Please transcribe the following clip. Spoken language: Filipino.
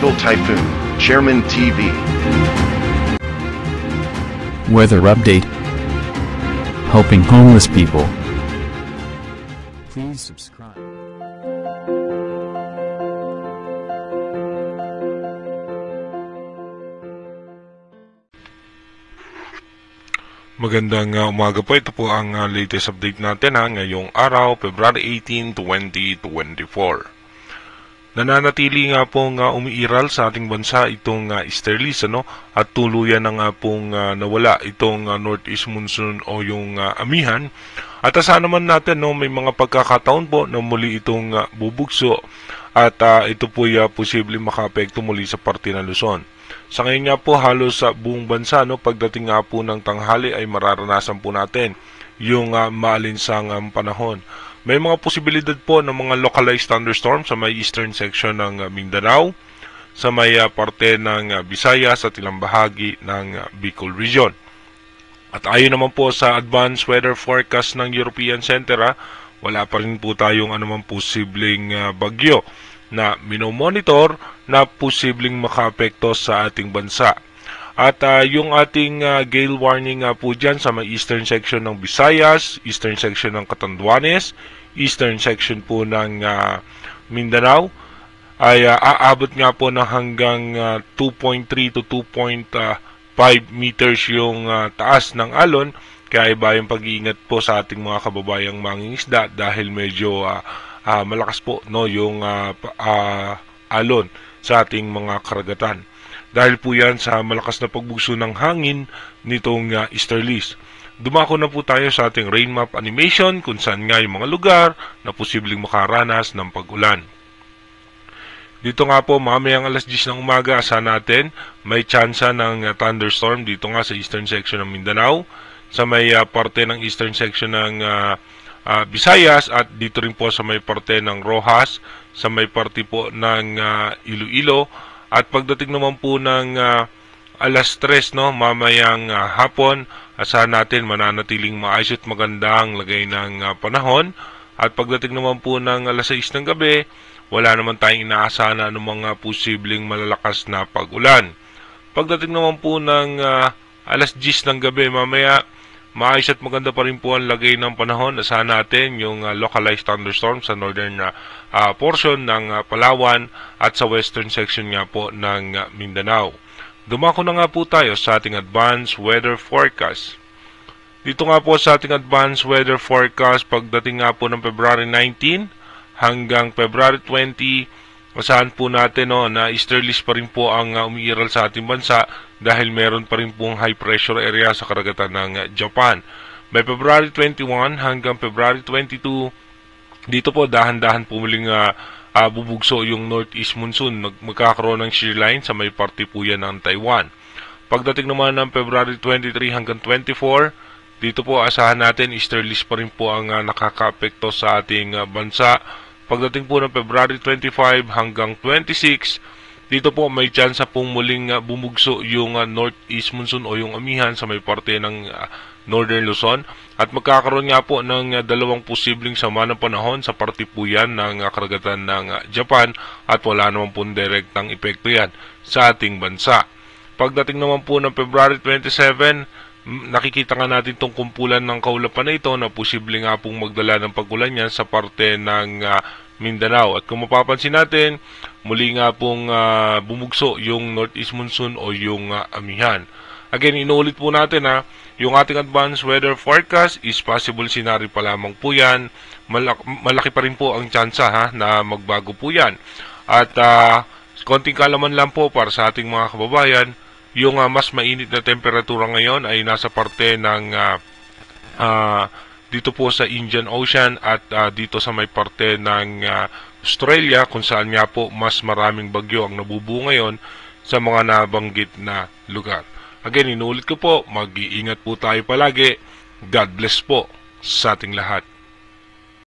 Tropical Typhoon, Chairman TV. Weather update. Helping homeless people. Please subscribe. Magandang umaga po. Ito po ang latest update natin ngayong araw, February 18, 2024. Nananatili nga pong umiiral sa ating bansa itong easterlies at tuluyan na nga pong nawala itong northeast monsoon o yung amihan. At asahan naman natin may mga pagkakataon po na muli itong bubugso at ito po posibleng makaapekto muli sa parte ng Luzon. Sa ngayon nga po halos sa buong bansa pagdating nga po ng tanghali ay mararanasan po natin yung maalinsang panahon. May mga posibilidad po ng mga localized thunderstorms sa may eastern section ng Mindanao, sa may parte ng Visayas at ilang bahagi ng Bicol region. At ayon naman po sa advanced weather forecast ng European Center, wala pa rin po tayong anumang posibleng bagyo na minomonitor na posibleng makaapekto sa ating bansa. At yung ating gale warning po dyan sa may eastern section ng Visayas, eastern section ng Catanduanes, eastern section po ng Mindanao ay aabot nga po ng hanggang 2.3 to 2.5 meters yung taas ng alon. Kaya iba yung pag-iingat po sa ating mga kababayang mangingisda dahil medyo malakas po yung alon sa ating mga karagatan. Dahil po yan sa malakas na pagbugso ng hangin nitong easterlies. Dumako na po tayo sa ating rain map animation kung saan nga yung mga lugar na posibleng makaranas ng pag-ulan. Dito nga po mamayang alas 10 ng umaga asahan natin may tsansa ng thunderstorm dito nga sa eastern section ng Mindanao, sa may parte ng eastern section ng Visayas at dito rin po sa may parte ng Rojas, sa may parte po ng Iloilo. At pagdating naman po ng alas 3 mamayang hapon, asahan natin mananatiling maayos at magandang lagay ng panahon. At pagdating naman po ng alas 6 ng gabi, wala naman tayong inaasahan na mga posibleng malalakas na pag-ulan. Pagdating naman po ng alas 10 ng gabi mamaya, maayos at maganda pa rin po ang lagay ng panahon. Asahan natin yung localized thunderstorm sa northern portion ng Palawan at sa western section nga po ng Mindanao. Dumako na nga po tayo sa ating advanced weather forecast. Dito nga po sa ating advanced weather forecast, pagdating nga po ng February 19 hanggang February 20, asahan po natin na easterlies pa rin po ang umiiral sa ating bansa dahil meron pa rin pong high pressure area sa karagatan ng Japan. By February 21 hanggang February 22, dito po dahan-dahan po muling bubugso yung northeast monsoon. Magkakaroon ng shear line sa may parte po yan ng Taiwan. Pagdating naman ng February 23 hanggang 24, dito po asahan natin easterlies pa rin po ang nakakaapekto sa ating bansa. Pagdating po ng February 25 hanggang 26, dito po may chance pong muling bumugso yung northeast monsoon o yung amihan sa may parte ng northern Luzon. At magkakaroon nga po ng dalawang posibleng sama ng panahon sa parte po yan ng karagatan ng Japan at wala naman pong direktang epekto yan sa ating bansa. Pagdating naman po ng February 27, nakikita nga natin itong kumpulan ng kaulapan na ito na posible nga pong magdala ng pag-ulan yan sa parte ng Mindanao. At kung mapapansin natin, muli nga pong bumugso yung northeast monsoon o yung amihan. Again, inuulit po natin yung ating advanced weather forecast is possible scenario pa lamang po yan. Malaki pa rin po ang tsansa na magbago po yan. At konting kalaman lang po para sa ating mga kababayan, yung mas mainit na temperatura ngayon ay nasa parte ng dito po sa Indian Ocean at dito sa may parte ng Australia kung saan nga po mas maraming bagyo ang nabubuo ngayon sa mga nabanggit na lugar. Again, inulit ko po, mag-iingat po tayo palagi. God bless po sa ating lahat.